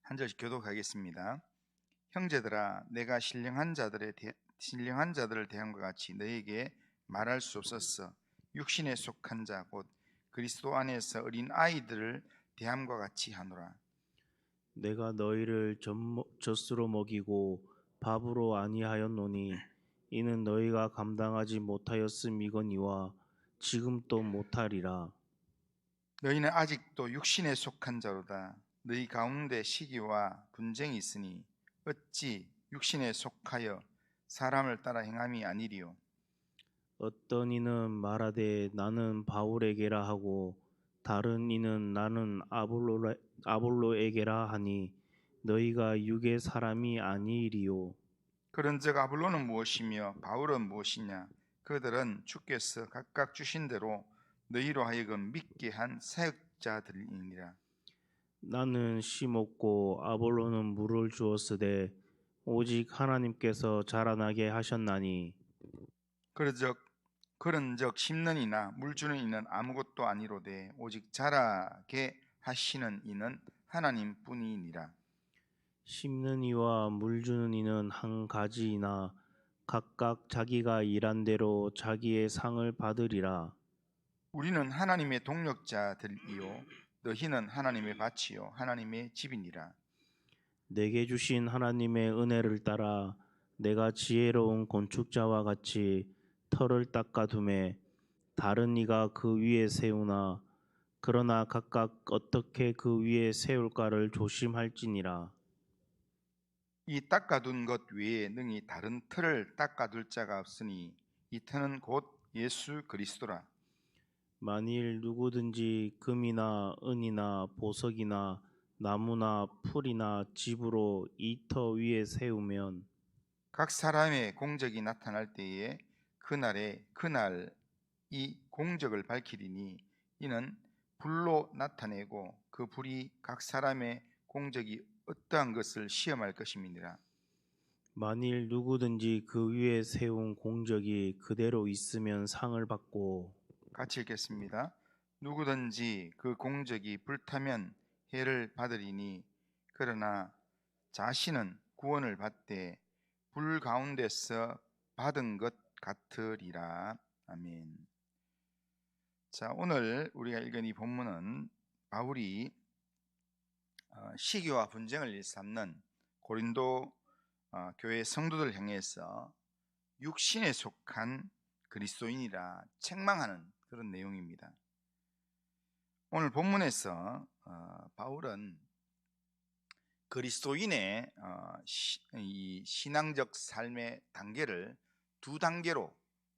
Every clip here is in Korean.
한 절씩 교독하겠습니다. 형제들아, 내가 신령한 자들을 대함과 같이 너에게 말할 수 없었어. 육신에 속한 자 곧 그리스도 안에서 어린 아이들을 대함과 같이 하노라. 내가 너희를 젖으로 먹이고 밥으로 아니하였노니 이는 너희가 감당하지 못하였음이거니와 지금 또 못하리라. 너희는 아직도 육신에 속한 자로다. 너희 가운데 시기와 분쟁이 있으니 어찌 육신에 속하여 사람을 따라 행함이 아니리요. 어떤 이는 말하되 나는 바울에게라 하고 다른 이는 나는 아볼로에게라 하니 너희가 육의 사람이 아니리요. 그런즉 아볼로는 무엇이며 바울은 무엇이냐? 그들은 주께서 각각 주신 대로 너희로 하여금 믿게 한 사역자들이니라. 나는 심었고 아볼로는 물을 주었으되 오직 하나님께서 자라나게 하셨나니 그런즉 심는 이나 물 주는 이는 아무것도 아니로되 오직 자라게 하시는 이는 하나님뿐이니라. 심는 이와 물 주는 이는 한 가지이나 각각 자기가 일한 대로 자기의 상을 받으리라. 우리는 하나님의 동력자들이요 너희는 하나님의 밭이요 하나님의 집이니라. 내게 주신 하나님의 은혜를 따라 내가 지혜로운 건축자와 같이 터를 닦아두매 다른 이가 그 위에 세우나 그러나 각각 어떻게 그 위에 세울까를 조심할지니라. 이 닦아둔 것 외에 능히 다른 틀을 닦아둘 자가 없으니 이 터는 곧 예수 그리스도라. 만일 누구든지 금이나 은이나 보석이나 나무나 풀이나 집으로 이 터 위에 세우면 각 사람의 공적이 나타날 때에 그날 이 공적을 밝히리니 이는 불로 나타내고 그 불이 각 사람의 공적이 어떠한 것을 시험할 것임이니라. 만일 누구든지 그 위에 세운 공적이 그대로 있으면 상을 받고 같이 읽겠습니다. 누구든지 그 공적이 불타면 해를 받으리니 그러나 자신은 구원을 받되 불 가운데서 받은 것 같으리라. 아멘. 자, 오늘 우리가 읽은 이 본문은 바울이 시기와 분쟁을 일삼는 고린도 교회 성도들 향해서 육신에 속한 그리스도인이라 책망하는 그런 내용입니다. 오늘 본문에서 바울은 그리스도인의 이 신앙적 삶의 단계를 두 단계로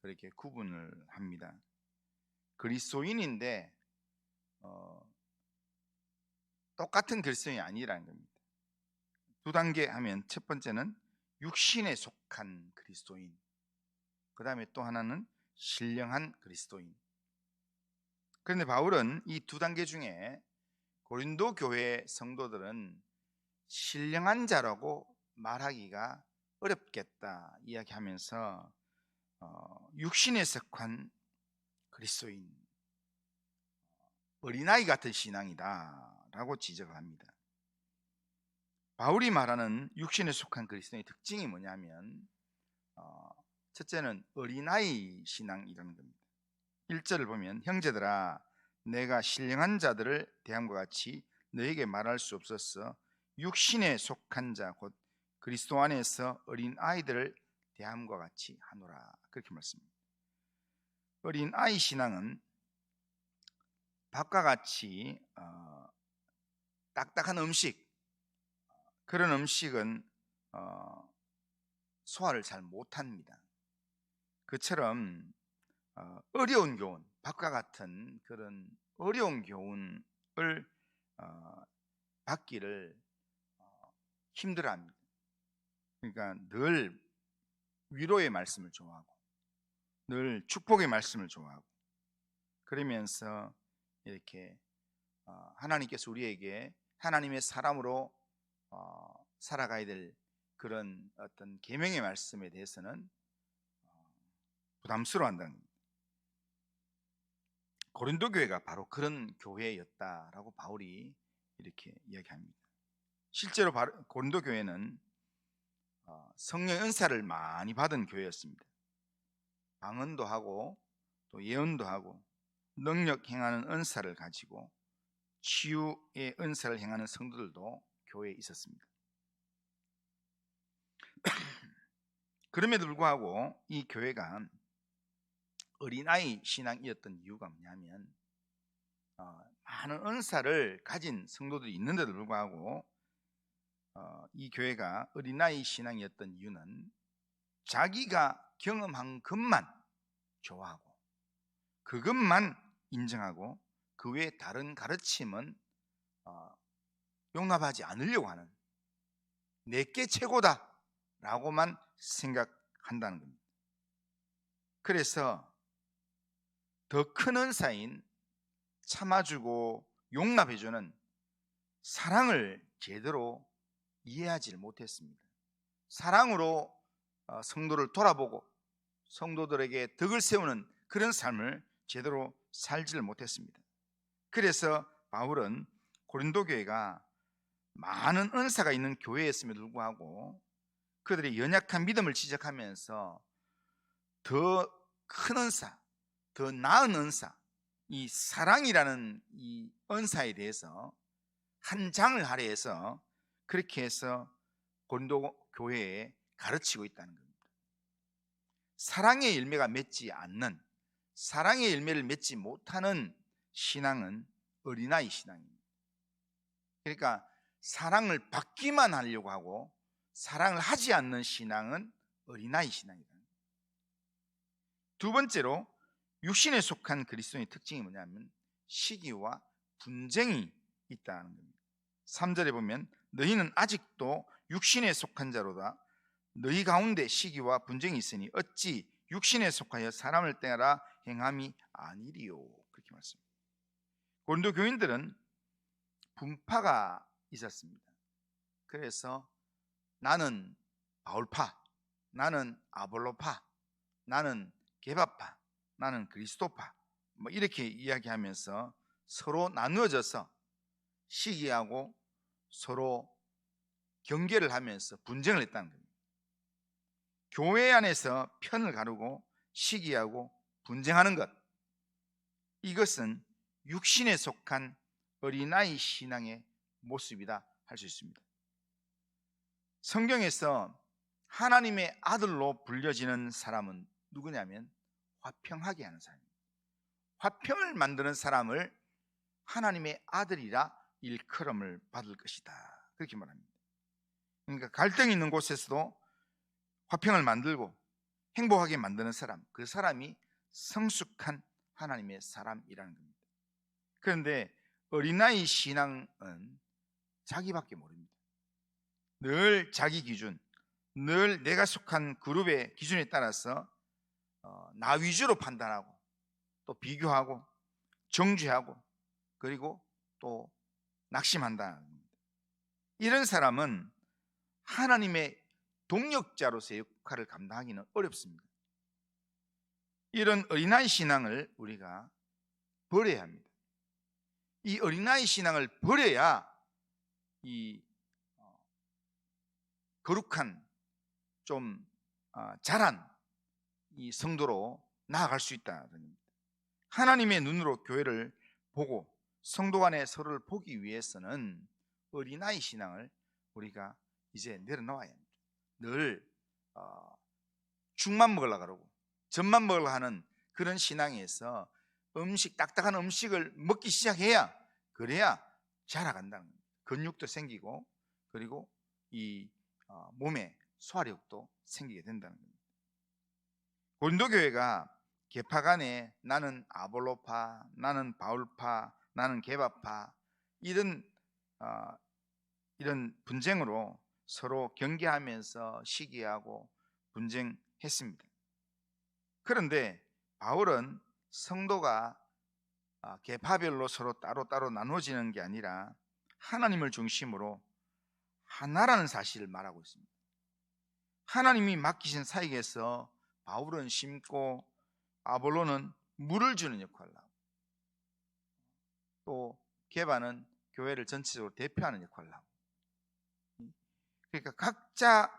그렇게 구분을 합니다. 그리스도인인데 똑같은 그리스도인이 아니라는 겁니다. 두 단계 하면 첫 번째는 육신에 속한 그리스도인, 그 다음에 또 하나는 신령한 그리스도인. 그런데 바울은 이 두 단계 중에 고린도 교회 성도들은 신령한 자라고 말하기가 어렵겠다 이야기하면서 육신에 속한 그리스도인, 어린아이 같은 신앙이다 라고 지적을 합니다. 바울이 말하는 육신에 속한 그리스도인의 특징이 뭐냐면 첫째는 어린아이 신앙이라는 겁니다. 1절을 보면 형제들아 내가 신령한 자들을 대함과 같이 너에게 말할 수 없었어. 육신에 속한 자 곧 그리스도 안에서 어린 아이들을 대함과 같이 하노라. 그렇게 말씀합니다. 어린 아이 신앙은 밥과 같이 딱딱한 음식, 그런 음식은 소화를 잘 못합니다. 그처럼 어려운 교훈, 밥과 같은 그런 어려운 교훈을 받기를 힘들어합니다. 그러니까 늘 위로의 말씀을 좋아하고 늘 축복의 말씀을 좋아하고 그러면서 이렇게 하나님께서 우리에게 하나님의 사람으로 살아가야 될 그런 어떤 계명의 말씀에 대해서는 부담스러워한다는 겁니다. 고린도 교회가 바로 그런 교회였다라고 바울이 이렇게 이야기합니다. 실제로 고린도 교회는 성령의 은사를 많이 받은 교회였습니다. 방언도 하고 또 예언도 하고 능력 행하는 은사를 가지고 치유의 은사를 행하는 성도들도 교회에 있었습니다. 그럼에도 불구하고 이 교회가 어린아이 신앙이었던 이유가 뭐냐면 많은 은사를 가진 성도들이 있는데도 불구하고 이 교회가 어린아이 신앙이었던 이유는 자기가 경험한 것만 좋아하고 그것만 인정하고 그 외에 다른 가르침은 용납하지 않으려고 하는, 내게 최고다 라고만 생각한다는 겁니다. 그래서 더 큰 은사인 참아주고 용납해주는 사랑을 제대로 이해하지를 못했습니다. 사랑으로 성도를 돌아보고 성도들에게 덕을 세우는 그런 삶을 제대로 살지를 못했습니다. 그래서 바울은 고린도 교회가 많은 은사가 있는 교회였음에도 불구하고 그들의 연약한 믿음을 지적하면서 더 큰 은사, 더 나은 은사, 이 사랑이라는 이 은사에 대해서 한 장을 할애해서 그렇게 해서 고린도 교회에 가르치고 있다는 겁니다. 사랑의 열매가 맺지 않는, 사랑의 열매를 맺지 못하는 신앙은 어린아이 신앙입니다. 그러니까 사랑을 받기만 하려고 하고 사랑을 하지 않는 신앙은 어린아이 신앙이다. 두 번째로 육신에 속한 그리스도인의 특징이 뭐냐면 시기와 분쟁이 있다는 겁니다. 3절에 보면 너희는 아직도 육신에 속한 자로다. 너희 가운데 시기와 분쟁이 있으니 어찌 육신에 속하여 사람을 따라 행함이 아니리요. 그렇게 말씀합니다. 고린도 교인들은 분파가 있었습니다. 그래서 나는 바울파, 나는 아볼로파, 나는 게바파, 나는 그리스도파, 뭐 이렇게 이야기하면서 서로 나누어져서 시기하고 서로 경계를 하면서 분쟁을 했다는 겁니다. 교회 안에서 편을 가르고 시기하고 분쟁하는 것, 이것은 육신에 속한 어린아이 신앙의 모습이다 할 수 있습니다. 성경에서 하나님의 아들로 불려지는 사람은 누구냐면 화평하게 하는 사람입니다. 화평을 만드는 사람을 하나님의 아들이라 일컬음을 받을 것이다, 그렇게 말합니다. 그러니까 갈등이 있는 곳에서도 화평을 만들고 행복하게 만드는 사람, 그 사람이 성숙한 하나님의 사람이라는 겁니다. 그런데 어린아이 신앙은 자기밖에 모릅니다. 늘 자기 기준, 늘 내가 속한 그룹의 기준에 따라서 나 위주로 판단하고 또 비교하고 정죄하고 그리고 또 낙심한다는 겁니다. 이런 사람은 하나님의 동력자로서의 역할을 감당하기는 어렵습니다. 이런 어린아이 신앙을 우리가 버려야 합니다. 이 어린아이 신앙을 버려야 이 거룩한 좀 자란 이 성도로 나아갈 수 있다는 겁니다. 하나님의 눈으로 교회를 보고 성도 간에 서로를 보기 위해서는 어린아이 신앙을 우리가 이제 내려놓아야 합니다. 늘 죽만 먹으려고 그러고 젖만 먹으려고 하는 그런 신앙에서 딱딱한 음식을 먹기 시작해야, 그래야 자라간다는 겁니다. 근육도 생기고 그리고 이 몸에 소화력도 생기게 된다는 겁니다. 고린도 교회가 계파 간에 나는 아볼로파, 나는 바울파, 나는 게바파, 이런 분쟁으로 서로 경계하면서 시기하고 분쟁했습니다. 그런데 바울은 성도가 계파별로 서로 따로따로 나눠지는 게 아니라 하나님을 중심으로 하나라는 사실을 말하고 있습니다. 하나님이 맡기신 사역에서 바울은 심고 아볼로는 물을 주는 역할을 하고 또 게바는 교회를 전체적으로 대표하는 역할을 하고 그러니까 각자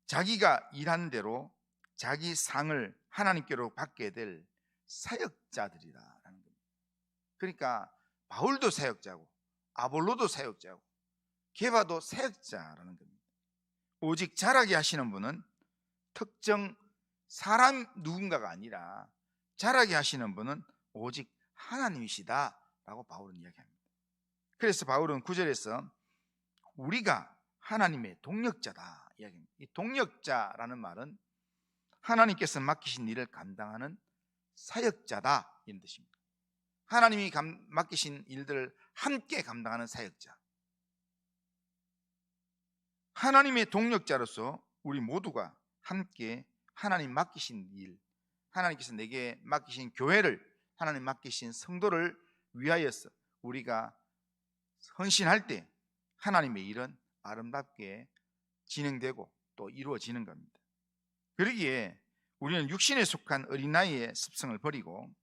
자기가 일한 대로 자기 상을 하나님께로 받게 될 사역자들이라는 겁니다. 그러니까 바울도 사역자고 아볼로도 사역자고 게바도 사역자라는 겁니다. 오직 자라게 하시는 분은 특정 사람 누군가가 아니라 자라게 하시는 분은 오직 하나님이시다라고 바울은 이야기합니다. 그래서 바울은 9절에서 우리가 하나님의 동력자다 이야기합니다. 이 동력자라는 말은 하나님께서 맡기신 일을 감당하는 사역자다 이런 뜻입니다. 하나님이 맡기신 일들을 함께 감당하는 사역자. 하나님의 동력자로서 우리 모두가 함께 하나님 맡기신 일, 하나님께서 내게 맡기신 교회를, 하나님 맡기신 성도를 위하여서 우리가 헌신할 때 하나님의 일은 아름답게 진행되고 또 이루어지는 겁니다. 그러기에 우리는 육신에 속한 어린아이의 습성을 버리고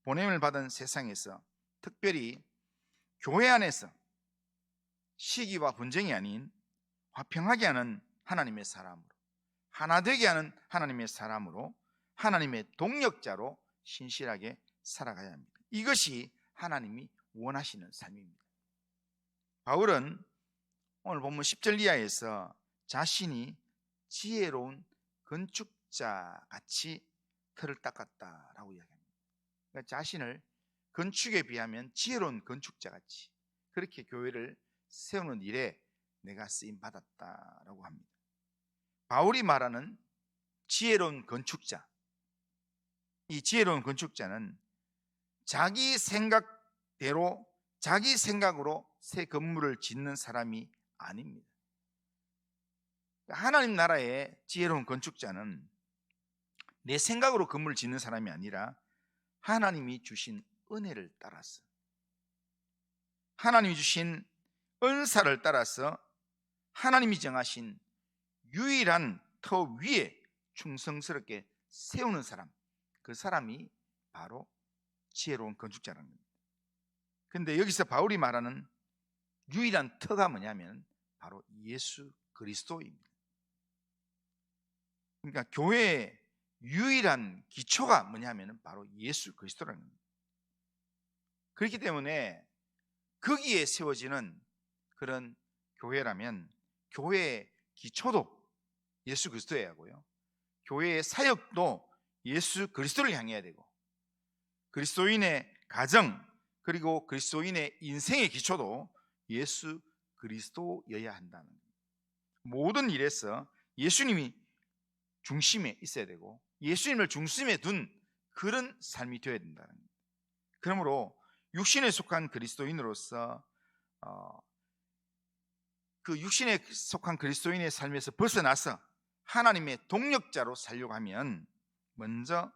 보냄을 받은 세상에서 특별히 교회 안에서 시기와 분쟁이 아닌 화평하게 하는 하나님의 사람으로, 하나 되게 하는 하나님의 사람으로, 하나님의 동력자로 신실하게 살아가야 합니다. 이것이 하나님이 원하시는 삶입니다. 바울은 오늘 본문 10절 이하에서 자신이 지혜로운 건축자 같이 틀을 닦았다라고 이야기합니다. 그러니까 자신을 건축에 비하면 지혜로운 건축자 같이 그렇게 교회를 세우는 일에 내가 쓰임 받았다라고 합니다. 바울이 말하는 지혜로운 건축자, 이 지혜로운 건축자는 자기 생각대로 자기 생각으로 새 건물을 짓는 사람이 아닙니다. 하나님 나라의 지혜로운 건축자는 내 생각으로 건물을 짓는 사람이 아니라 하나님이 주신 은혜를 따라서, 하나님이 주신 은사를 따라서 하나님이 정하신 유일한 터 위에 충성스럽게 세우는 사람, 그 사람이 바로 지혜로운 건축자라는 겁니다. 그런데 여기서 바울이 말하는 유일한 터가 뭐냐면 바로 예수 그리스도입니다. 그러니까 교회의 유일한 기초가 뭐냐면 바로 예수 그리스도라는 겁니다. 그렇기 때문에 거기에 세워지는 그런 교회라면 교회의 기초도 예수 그리스도여야 하고요, 교회의 사역도 예수 그리스도를 향해야 되고, 그리스도인의 가정 그리고 그리스도인의 인생의 기초도 예수 그리스도여야 한다는 겁니다. 모든 일에서 예수님이 중심에 있어야 되고 예수님을 중심에 둔 그런 삶이 되어야 된다는 겁니다. 그러므로 육신에 속한 그리스도인으로서 그 육신에 속한 그리스도인의 삶에서 벗어나서 하나님의 동력자로 살려고 하면 먼저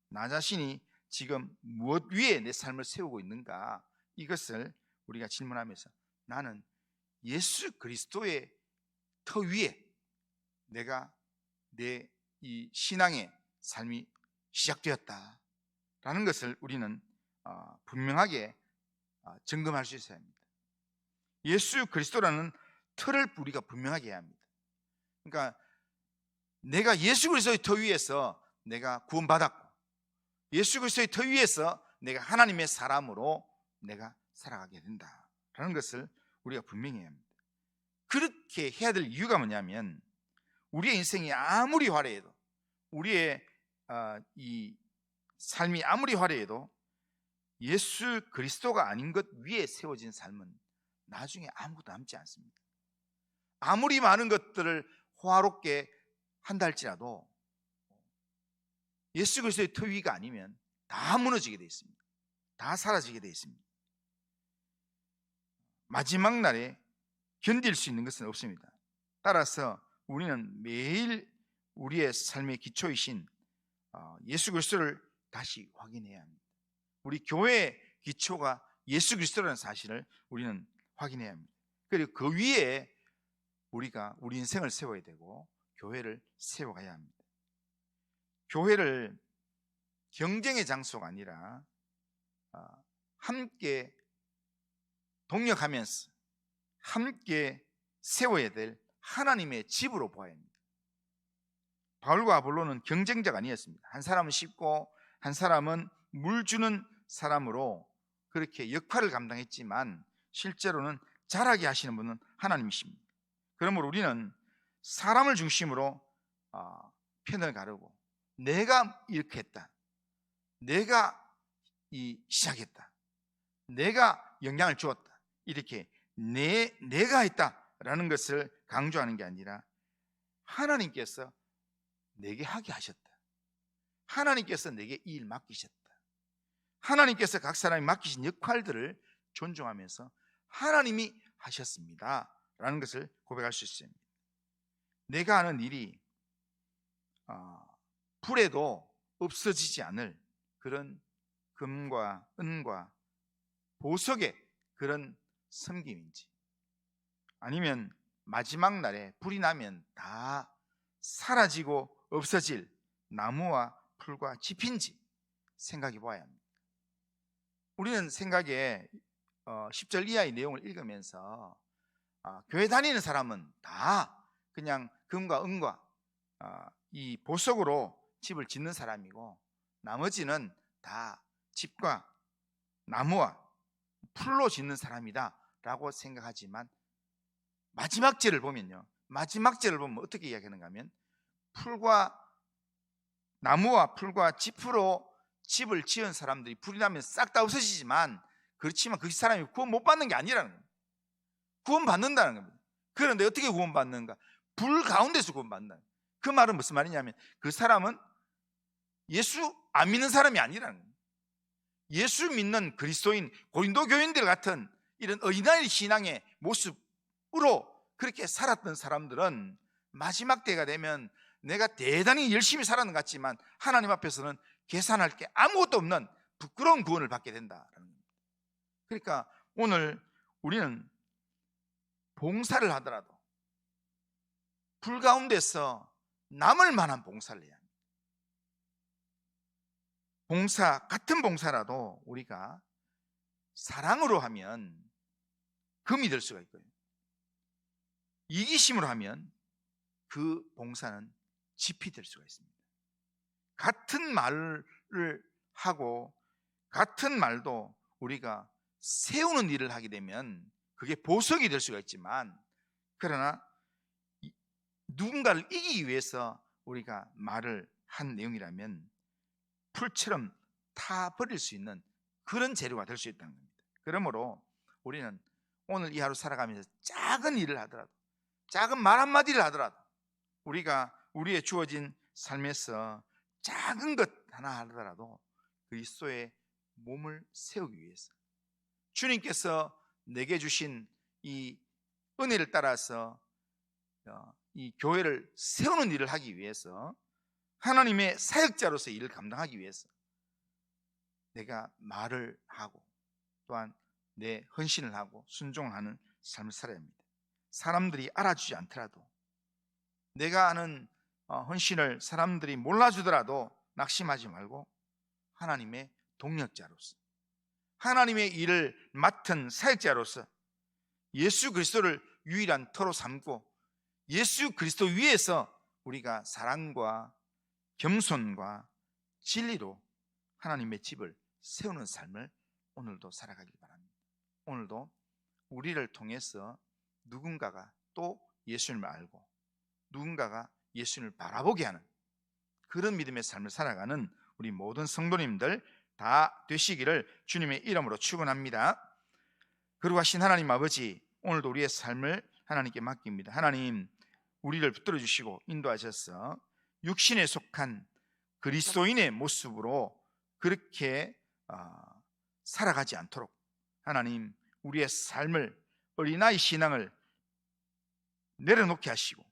나 자신이 지금 무엇 위에 내 삶을 세우고 있는가, 이것을 우리가 질문하면서 나는 예수 그리스도의 터 위에 내가 내 이 신앙의 삶이 시작되었다라는 것을 우리는 분명하게 점검할 수 있어야 합니다. 예수 그리스도라는 틀을 우리가 분명하게 해야 합니다. 그러니까 내가 예수 그리스도의 터 위에서 내가 구원받았고 예수 그리스도의 터 위에서 내가 하나님의 사람으로 내가 살아가게 된다라는 것을 우리가 분명히 해야 합니다. 그렇게 해야 될 이유가 뭐냐면 우리의 인생이 아무리 화려해도, 우리의 이 삶이 아무리 화려해도 예수 그리스도가 아닌 것 위에 세워진 삶은 나중에 아무것도 남지 않습니다. 아무리 많은 것들을 호화롭게 한다 할지라도 예수 그리스도의 터 위가 아니면 다 무너지게 되어 있습니다. 다 사라지게 되어 있습니다. 마지막 날에 견딜 수 있는 것은 없습니다. 따라서 우리는 매일 우리의 삶의 기초이신 예수 그리스도를 다시 확인해야 합니다. 우리 교회의 기초가 예수 그리스도라는 사실을 우리는 확인해야 합니다. 그리고 그 위에 우리가 우리 인생을 세워야 되고 교회를 세워가야 합니다. 교회를 경쟁의 장소가 아니라 함께 동력하면서 함께 세워야 될 하나님의 집으로 보아야 합니다. 바울과 아볼로는 경쟁자가 아니었습니다. 한 사람은 씹고 한 사람은 물 주는 사람으로 그렇게 역할을 감당했지만 실제로는 자라게 하시는 분은 하나님이십니다. 그러므로 우리는 사람을 중심으로 편을 가르고 내가 이렇게 했다, 내가 시작했다, 내가 영향을 주었다, 이렇게 내가 했다라는 것을 강조하는 게 아니라 하나님께서 내게 하게 하셨다, 하나님께서 내게 이 일 맡기셨다, 하나님께서 각 사람이 맡기신 역할들을 존중하면서 하나님이 하셨습니다 라는 것을 고백할 수 있습니다. 내가 하는 일이 불에도 없어지지 않을 그런 금과 은과 보석의 그런 섬김인지, 아니면 마지막 날에 불이 나면 다 사라지고 없어질 나무와 풀과 짚인지 생각해 봐야 합니다. 우리는 생각에 10절 이하의 내용을 읽으면서 교회 다니는 사람은 다 그냥 금과 은과 이 보석으로 집을 짓는 사람이고 나머지는 다 집과 나무와 풀로 짓는 사람이다 라고 생각하지만 마지막 절을 보면요, 마지막 절을 보면 어떻게 이야기하는가 하면 나무와 풀과 짚으로 집을 지은 사람들이 불이 나면 싹 다 없어지지만, 그렇지만 그 사람이 구원 못 받는 게 아니라는 겁니다. 구원 받는다는 겁니다. 그런데 어떻게 구원 받는가? 불 가운데서 구원 받는다. 그 말은 무슨 말이냐면 그 사람은 예수 안 믿는 사람이 아니라는 겁니다. 예수 믿는 그리스도인 고린도 교인들 같은 이런 어린아이 신앙의 모습으로 그렇게 살았던 사람들은 마지막 때가 되면 내가 대단히 열심히 살았는 것 같지만 하나님 앞에서는 계산할 게 아무것도 없는 부끄러운 구원을 받게 된다라는 겁니다. 그러니까 오늘 우리는 봉사를 하더라도 불 가운데서 남을 만한 봉사를 해야 합니다. 같은 봉사라도 우리가 사랑으로 하면 금이 될 수가 있고요, 이기심으로 하면 그 봉사는 짚이 될 수가 있습니다. 같은 말을 하고 같은 말도 우리가 세우는 일을 하게 되면 그게 보석이 될 수가 있지만, 그러나 누군가를 이기기 위해서 우리가 말을 한 내용이라면 풀처럼 타버릴 수 있는 그런 재료가 될 수 있다는 겁니다. 그러므로 우리는 오늘 이 하루 살아가면서 작은 일을 하더라도, 작은 말 한마디를 하더라도 우리가 우리의 주어진 삶에서 작은 것 하나 하더라도 그리스도의 몸을 세우기 위해서, 주님께서 내게 주신 이 은혜를 따라서 이 교회를 세우는 일을 하기 위해서, 하나님의 사역자로서 일을 감당하기 위해서 내가 말을 하고 또한 내 헌신을 하고 순종하는 삶을 살아야 합니다. 사람들이 알아주지 않더라도, 내가 하는 헌신을 사람들이 몰라주더라도 낙심하지 말고 하나님의 동력자로서, 하나님의 일을 맡은 사역자로서 예수 그리스도를 유일한 터로 삼고 예수 그리스도 위에서 우리가 사랑과 겸손과 진리로 하나님의 집을 세우는 삶을 오늘도 살아가길 바랍니다. 오늘도 우리를 통해서 누군가가 또 예수님을 알고 누군가가 예수님을 바라보게 하는 그런 믿음의 삶을 살아가는 우리 모든 성도님들 다 되시기를 주님의 이름으로 축원합니다. 거룩하신 하나님 아버지, 오늘도 우리의 삶을 하나님께 맡깁니다. 하나님, 우리를 붙들어 주시고 인도하셔서 육신에 속한 그리스도인의 모습으로 그렇게 살아가지 않도록 하나님, 우리의 삶을, 어린아이 신앙을 내려놓게 하시고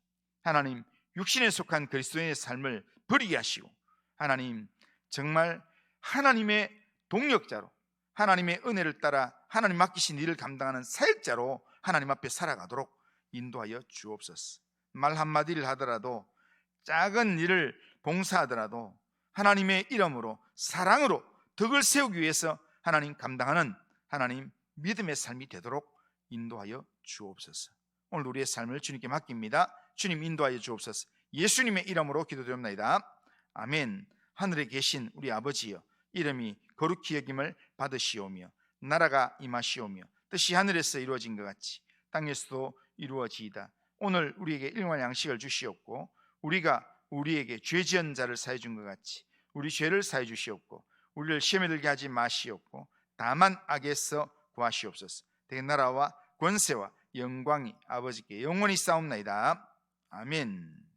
하나님, 육신에 속한 그리스도인의 삶을 버리게 하시고 하나님, 정말 하나님의 동력자로 하나님의 은혜를 따라 하나님 맡기신 일을 감당하는 사역자로 하나님 앞에 살아가도록 인도하여 주옵소서. 말 한마디를 하더라도, 작은 일을 봉사하더라도 하나님의 이름으로 사랑으로 덕을 세우기 위해서 하나님 감당하는 하나님 믿음의 삶이 되도록 인도하여 주옵소서. 오늘 우리의 삶을 주님께 맡깁니다. 주님 인도하여 주옵소서. 예수님의 이름으로 기도드립니다. 아멘. 하늘에 계신 우리 아버지여, 이름이 거룩히 여김을 받으시오며 나라가 임하시오며 뜻이 하늘에서 이루어진 것 같이 땅에서도 이루어지이다. 오늘 우리에게 일용할 양식을 주시옵고 우리가 우리에게 죄 지은 자를 사해 준 것 같이 우리 죄를 사해 주시옵고 우리를 시험에 들게 하지 마시옵고 다만 악에서 구하시옵소서. 대개 나라와 권세와 영광이 아버지께 영원히 싸움나이다. 아멘.